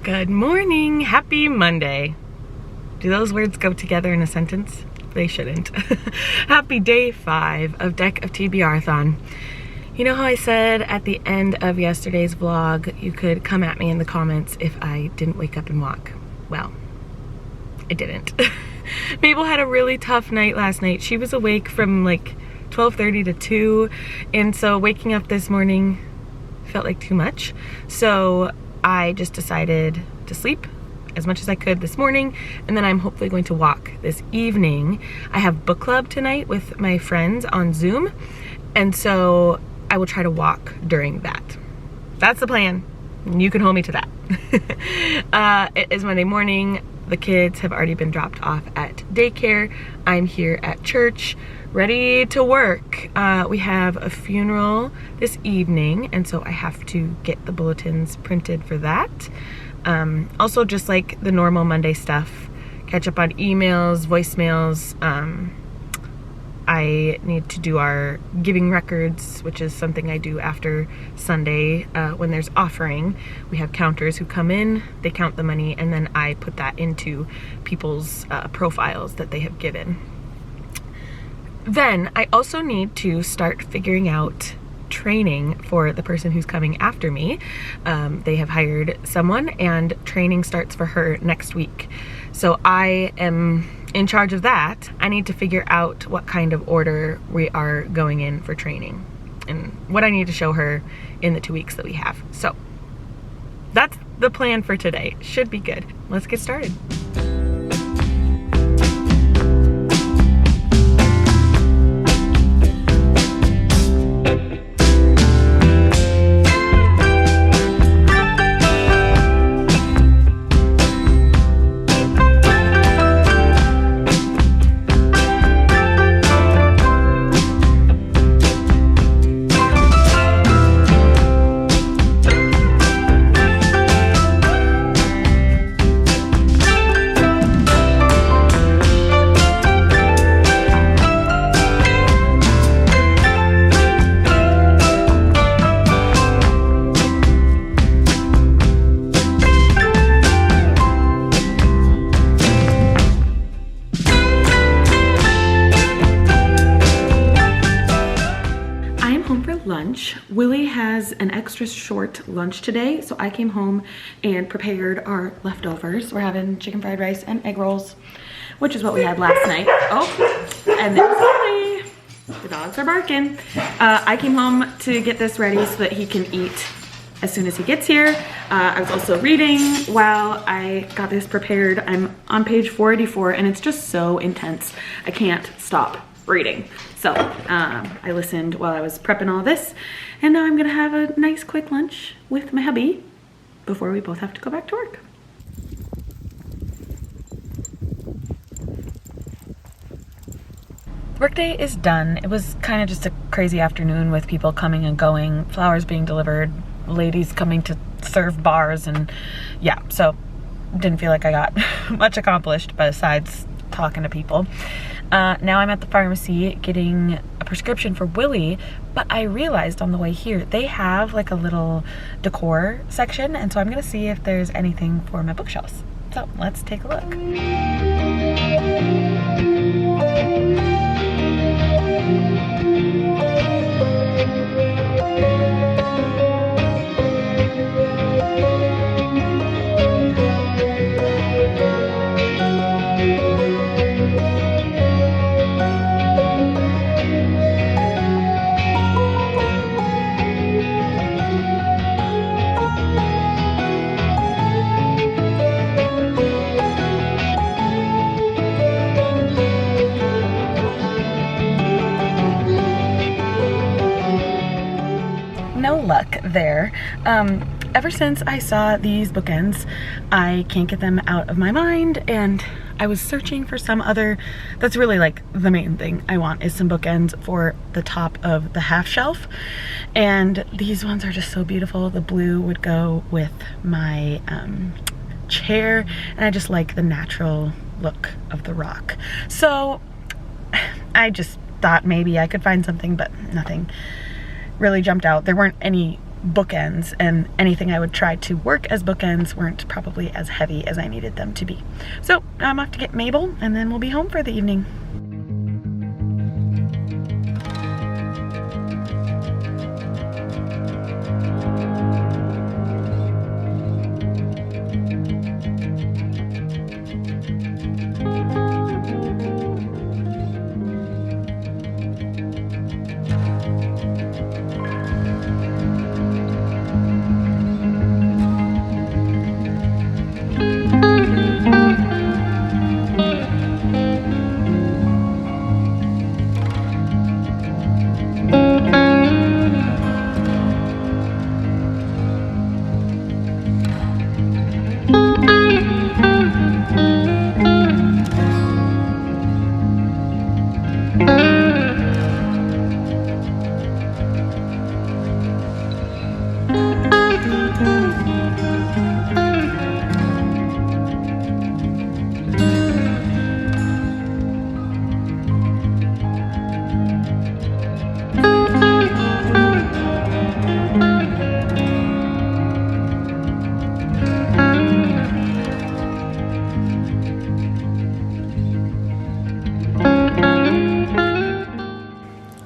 Good morning, happy Monday. Do those words go together in a sentence? They shouldn't. Happy day 5 of Deck of TBRathon. You know how I said at the end of yesterday's vlog, you could come at me in the comments if I didn't wake up and walk? Well, I didn't. Mabel had a really tough night last night. She was awake from like 12:30 to 2, and so waking up this morning felt like too much. So I just decided to sleep as much as I could this morning, and then I'm hopefully going to walk this evening. I have book club tonight with my friends on Zoom, and so I will try to walk during that. That's the plan. You can hold me to that. It is Monday morning. The kids have already been dropped off at daycare. I'm here at church, ready to work. We have a funeral this evening, and so I have to get the bulletins printed for that. Also just like the normal Monday stuff, catch up on emails, voicemails. I need to do our giving records, which is something I do after Sunday when there's offering. We have counters who come in, they count the money, and then I put that into people's profiles that they have given. Then I also need to start figuring out training for the person who's coming after me. They have hired someone, and training starts for her next week. So I am in charge of that. I need to figure out what kind of order we are going in for training and what I need to show her in the 2 weeks that we have. So that's the plan for today. Should be good. Let's get started. Lunch. Willie has an extra short lunch today, so I came home and prepared our leftovers. We're having chicken fried rice and egg rolls, which is what we had last night. Oh, and there's Willie. The dogs are barking. I came home to get this ready so that he can eat as soon as he gets here. I was also reading while I got this prepared. I'm on page 484, and it's just so intense. I can't stop reading. So I listened while I was prepping all this, and now I'm gonna have a nice quick lunch with my hubby before we both have to go back to work. Workday is done. It was kind of just a crazy afternoon with people coming and going, flowers being delivered, ladies coming to serve bars, and yeah, so didn't feel like I got much accomplished besides talking to people. Now I'm at the pharmacy getting a prescription for Willie, but I realized on the way here they have like a little decor section, and so I'm gonna see if there's anything for my bookshelves. So let's take a look. No luck there. Ever since I saw these bookends, I can't get them out of my mind, and I was searching for some other, that's really like the main thing I want is some bookends for the top of the half shelf, and these ones are just so beautiful. The blue would go with my chair, and I just like the natural look of the rock. So I just thought maybe I could find something, but nothing really jumped out. There weren't any bookends, and anything I would try to work as bookends weren't probably as heavy as I needed them to be. So I'm off to get Mabel, and then we'll be home for the evening.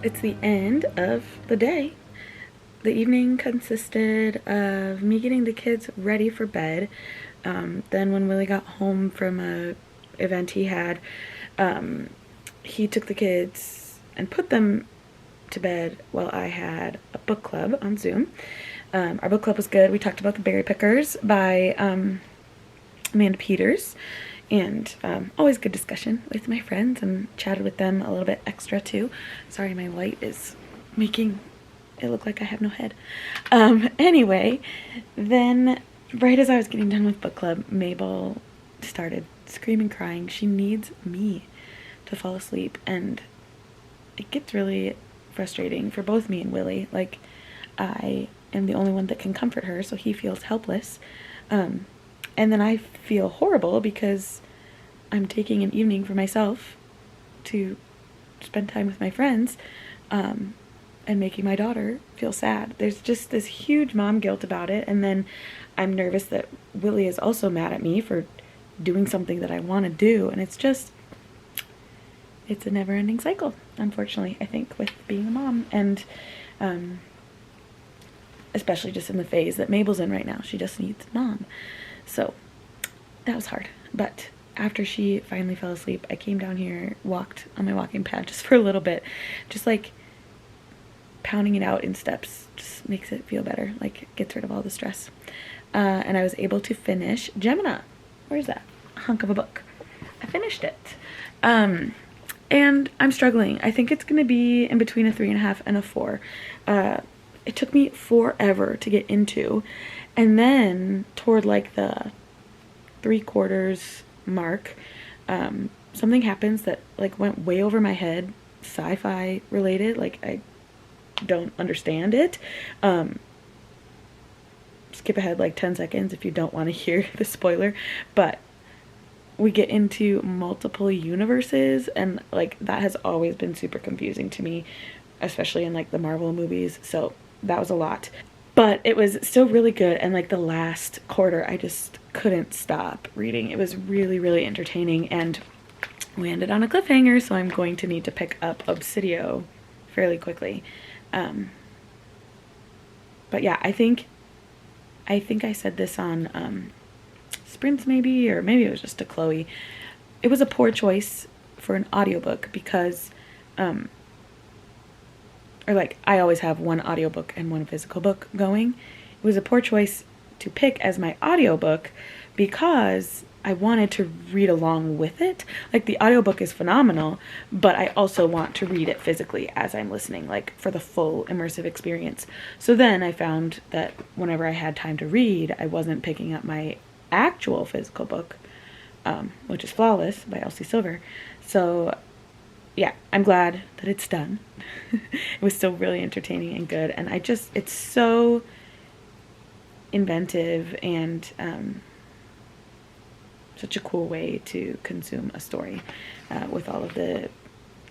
It's the end of the day. The evening consisted of me getting the kids ready for bed. Then when Willie got home from a event he had, he took the kids and put them to bed while I had a book club on Zoom. Our book club was good. We talked about The Berry Pickers by Amanda Peters, and always good discussion with my friends, and chatted with them a little bit extra too. Sorry, my light is making it look like I have no head. Anyway, then right as I was getting done with book club, Mabel started screaming, crying. She needs me to fall asleep, and it gets really frustrating for both me and Willie. Like, I am the only one that can comfort her, so he feels helpless. And then I feel horrible because I'm taking an evening for myself to spend time with my friends, and making my daughter feel sad. There's just this huge mom guilt about it, and then I'm nervous that Willie is also mad at me for doing something that I want to do, and it's a never-ending cycle, unfortunately, I think, with being a mom, and especially just in the phase that Mabel's in right now. She just needs mom. So that was hard, but after she finally fell asleep, I came down here, walked on my walking pad just for a little bit, just like pounding it out in steps just makes it feel better, like gets rid of all the stress. And I was able to finish Gemini. Where's that hunk of a book? I finished it. And I'm struggling. I think it's going to be in between a 3.5 and a 4. It took me forever to get into, and then toward like the 3/4 mark, something happens that like went way over my head, sci-fi related. Like, I don't understand it. Skip ahead like 10 seconds if you don't want to hear the spoiler, but we get into multiple universes, and like that has always been super confusing to me, especially in like the Marvel movies. So that was a lot, but it was still really good. And like the last quarter, I just couldn't stop reading. It was really, really entertaining, and we ended on a cliffhanger, so I'm going to need to pick up Obsidio fairly quickly. But yeah, I think I said this on Sprints maybe, or maybe it was just to Chloe. It was a poor choice for an audiobook because or like I always have one audiobook and one physical book going. It was a poor choice to pick as my audiobook because I wanted to read along with it. Like, the audiobook is phenomenal, but I also want to read it physically as I'm listening, like for the full immersive experience. So then I found that whenever I had time to read, I wasn't picking up my actual physical book, which is Flawless by Elsie Silver. So yeah, I'm glad that it's done. It was still really entertaining and good, and it's so inventive and such a cool way to consume a story, with all of the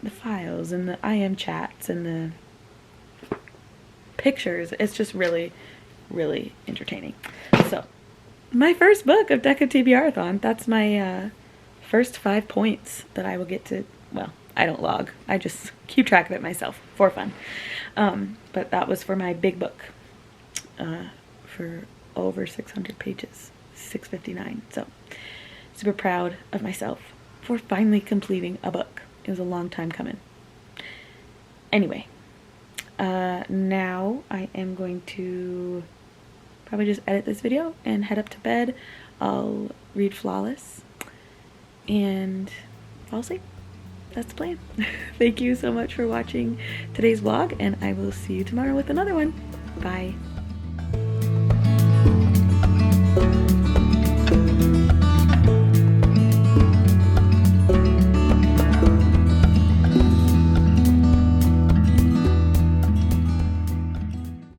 files and the IM chats and the pictures. It's just really, really entertaining. So, my first book of Deck of TBRathon. That's my first 5 points that I will get to, well, I don't log. I just keep track of it myself for fun. But that was for my big book for over 600 pages, 659. So, super proud of myself for finally completing a book. It was a long time coming. Anyway, now I am going to probably just edit this video and head up to bed. I'll read Flawless and fall asleep. That's the plan. Thank you so much for watching today's vlog, and I will see you tomorrow with another one. Bye.